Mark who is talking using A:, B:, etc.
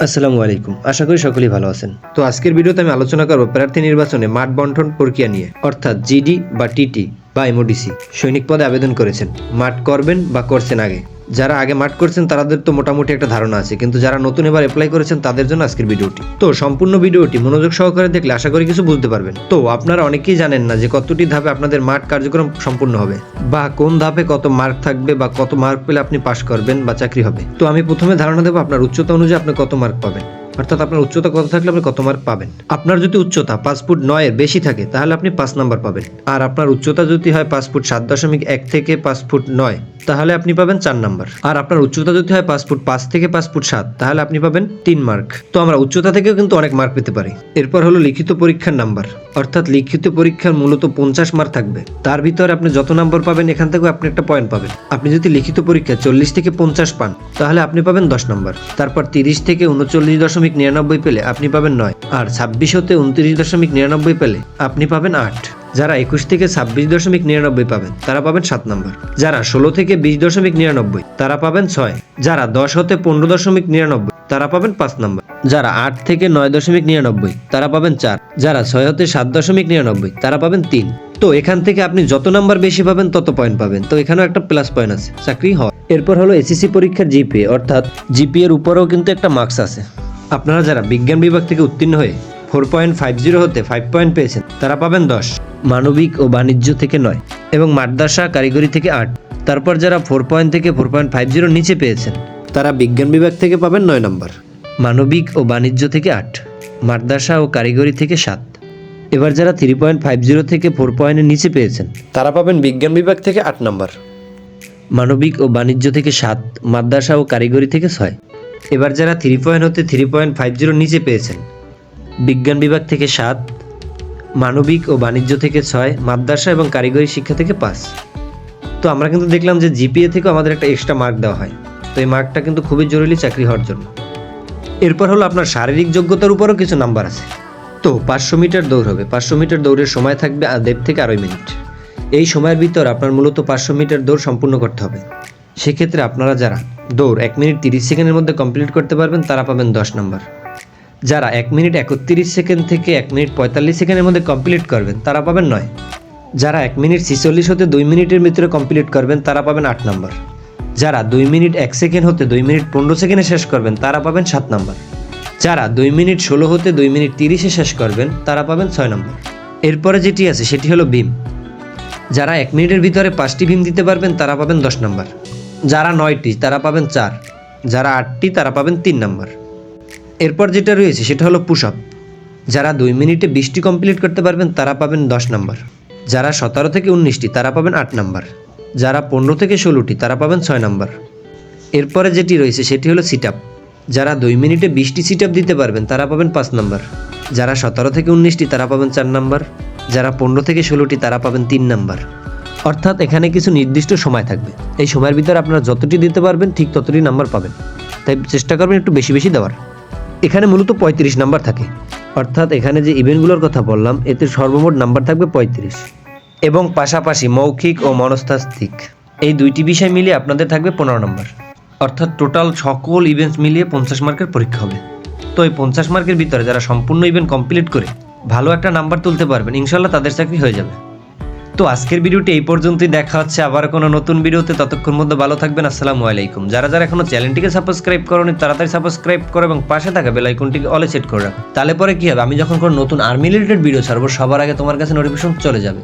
A: আসসালামু আলাইকুম, আশা করি সকলেই ভালো আছেন। তো আজকের ভিডিওতে আমি আলোচনা করব প্রার্থী নির্বাচনে মাঠ বন্টন প্রক্রিয়া নিয়ে, অর্থাৎ জিডি বা টিটি বা এমওডিসি সৈনিক পদে আবেদন করেছেন, মাঠ করবেন বা করছেন আগে। যারা আগে মাঠ করছেন তাদের তো মোটামুটি একটা ধারণা আছে, কিন্তু যারা নতুন এবার অ্যাপ্লাই করেছেন তাদের জন্য আজকের ভিডিওটি। তো সম্পূর্ণ ভিডিওটি মনোযোগ সহকারে দেখলে আশা করি কিছু বুঝতে পারবেন। তো আপনারা অনেকেই জানেন না যে কতটি ধাপে আপনাদের মাঠ কার্যক্রম সম্পূর্ণ হবে, বা কোন ধাপে কত মার্ক থাকবে, বা কত মার্ক পেলে আপনি পাস করবেন বা চাকরি হবে। তো আমি প্রথমে ধারণা দেবো আপনার উচ্চতা অনুযায়ী আপনি কত মার্ক পাবেন, অর্থাৎ আপনার উচ্চতা কত থাকলে আপনি কত মার্ক পাবেন। আপনার যদি উচ্চতা 5 ফুট 9 এর বেশি থাকে তাহলে আপনি 5 নাম্বার পাবেন, আর আপনার উচ্চতা যদি হয় 5 ফুট 7.1 থেকে 5 ফুট 9 তাহলে আপনি পাবেন 4 নাম্বার, আর আপনার উচ্চতা যদি হয় 5 ফুট 5 থেকে 5 ফুট 7 তাহলে আপনি পাবেন 3 মার্ক। তো আমরা উচ্চতা থেকেও কিন্তু অনেক মার্ক পেতে পারি। এরপর হলো লিখিত পরীক্ষার নাম্বার, অর্থাৎ লিখিত পরীক্ষার মূলত 50 মার্ক থাকবে, তার ভিতরে আপনি যত নাম্বার পাবেন এখান থেকেও আপনি একটা পয়েন্ট পাবেন। আপনি যদি লিখিত পরীক্ষা 40 থেকে 50 পান তাহলে আপনি পাবেন 10 নাম্বার, তারপর 30 থেকে 39.99 পেলে আপনি পাবেন 9, আর 26 হতে 29.99 পেলে আপনি পাবেন 8। যারা 21 থেকে 26.99 পাবেন তারা পাবেন 7 নাম্বার, যারা 16 থেকে 20.99 তারা পাবেন 6, যারা 10 হতে 15.99 তারা পাবেন 5 নাম্বার, যারা 8 থেকে 9.99 তারা পাবেন 4, যারা 6 হতে 7.99 তারা পাবেন 3। তো এখান থেকে আপনি যত নাম্বার বেশি পাবেন তত পয়েন্ট পাবেন, তো এখানেও একটা প্লাস পয়েন্ট আছে, চাকরি হয়। এরপর হলো এসএসসি পরীক্ষার জিপিএ, অর্থাৎ জিপিএর উপরেও কিন্তু একটা মার্কস আছে। আপনারা যারা বিজ্ঞান বিভাগ থেকে উত্তীর্ণ হয়ে 4.50 হতে 5 পয়েন্ট পেয়েছেন তারা পাবেন 10, মানবিক ও বাণিজ্য থেকে 9 এবং মাদ্রাসা কারিগরি থেকে 8। তারপর যারা 4 পয়েন্ট থেকে 4.50 নিচে পেয়েছেন তারা বিজ্ঞান বিভাগ থেকে পাবেন 9 নাম্বার, মানবিক ও বাণিজ্য থেকে 8, মাদ্রাসা ও কারিগরি থেকে 7। এবার যারা 3.50 থেকে 4 পয়েন্টের নিচে পেয়েছেন তারা পাবেন বিজ্ঞান বিভাগ থেকে 8 নাম্বার, মানবিক ও বাণিজ্য থেকে 7, মাদ্রাসা ও কারিগরি থেকে 6। এবার যারা 3 পয়েন্ট হতে 3.50 নিচে পেয়েছেন বিজ্ঞান বিভাগ থেকে 7, মানবিক ও বাণিজ্য থেকে 6, মাদ্রাসা এবং কারিগরি শিক্ষা থেকে 5। তো আমরা কিন্তু দেখলাম যে জিপিএ থেকেও আমাদের একটা এক্সট্রা মার্ক দেওয়া হয়, তো এই মার্কটা কিন্তু খুবই জরুরি চাকরি হওয়ার জন্য। এরপর হলো আপনার শারীরিক যোগ্যতার উপরও কিছু নাম্বার আছে। তো 500 মিটার দৌড় হবে, 500 মিটার দৌড়ের সময় থাকবে 1.5 থেকে 2.5 মিনিট। এই সময়ের ভিতর আপনার মূলত 500 মিটার দৌড় সম্পূর্ণ করতে হবে। সেক্ষেত্রে আপনারা যারা দৌড় 1 মিনিট 30 সেকেন্ডের মধ্যে কমপ্লিট করতে পারবেন তারা পাবেন 10 নাম্বার, যারা 1 মিনিট 31 সেকেন্ড থেকে 1 মিনিট 45 সেকেন্ডের মধ্যে কমপ্লিট করবেন তারা পাবেন 9, যারা 1 মিনিট 46 হতে 2 মিনিটের ভিতরে কমপ্লিট করবেন তারা পাবেন 8 নাম্বার, যারা 2 মিনিট 1 সেকেন্ড হতে 2 মিনিট 15 সেকেন্ডে শেষ করবেন তারা পাবেন 7 নাম্বার, যারা 2 মিনিট 16 হতে 2 মিনিট 30-এ শেষ করবেন তারা পাবেন 6 নাম্বার। এরপরে যেটি আছে সেটি হলো ভীম, যারা 1 মিনিটের ভিতরে 5টি ভীম দিতে পারবেন তারা পাবেন 10 নাম্বার, যারা 9টি তারা পাবেন 4, যারা 8টি তারা পাবেন 3 নাম্বার। এরপর যেটা রয়েছে সেটা হলো পুশ আপ, যারা 2 মিনিটে 20টি কমপ্লিট করতে পারবেন তারা পাবেন 10 নাম্বার, যারা 17 থেকে 19টি তারা পাবেন 8 নাম্বার, যারা 15 থেকে 16টি তারা পাবেন 6 নাম্বার। এরপরে যেটি রয়েছে সেটি হলো সিট আপ, যারা 2 মিনিটে 20টি সিট আপ দিতে পারবেন তারা পাবেন 5 নাম্বার, যারা 17 থেকে 19টি তারা পাবেন 4 নাম্বার, যারা 15 থেকে 16টি তারা পাবেন 3 নাম্বার। অর্থাৎ এখানে কিছু নির্দিষ্ট সময় থাকবে, এই সময়ের ভিতরে আপনারা যতটি দিতে পারবেন ঠিক ততটি নাম্বার পাবেন, তাই চেষ্টা করবেন একটু বেশি বেশি দেওয়ার। এখানে মূলত 35 নাম্বার থাকে, অর্থাৎ এখানে যে ইভেন্টগুলোর কথা বললাম এতে সর্বমোট নাম্বার থাকবে 35, এবং পাশাপাশি মৌখিক ও মনস্তাত্ত্বিক এই দুইটি বিষয় মিলিয়ে আপনাদের থাকবে 15 নাম্বার, অর্থাৎ টোটাল সকল ইভেন্টস মিলিয়ে 50 মার্কের পরীক্ষা হবে। তো এই 50 মার্কের ভিতরে যারা সম্পূর্ণ ইভেন্ট কমপ্লিট করে ভালো একটা নাম্বার তুলতে পারবেন ইনশাল্লাহ তাদের চাকরি হয়ে যাবে। তো আজকের ভিডিওটি এই পর্যন্তই, দেখা হচ্ছে আবার কোনো নতুন ভিডিওতে, ততক্ষণ মধ্যে ভালো থাকবেন। আসসালামু আলাইকুম। যারা যারা এখনো চ্যানেলটিকে সাবস্ক্রাইব করোনি তাড়াতাড়ি সাবস্ক্রাইব করো এবং পাশে থাকা বেল আইকনটিকে অলে সেট করে রাখো, তাহলে পরে কি হবে, আমি যখন কোনো নতুন আর্মি রিলেটেড ভিডিও ছাড়বো সবার আগে তোমার কাছে নোটিফিকেশন চলে যাবে।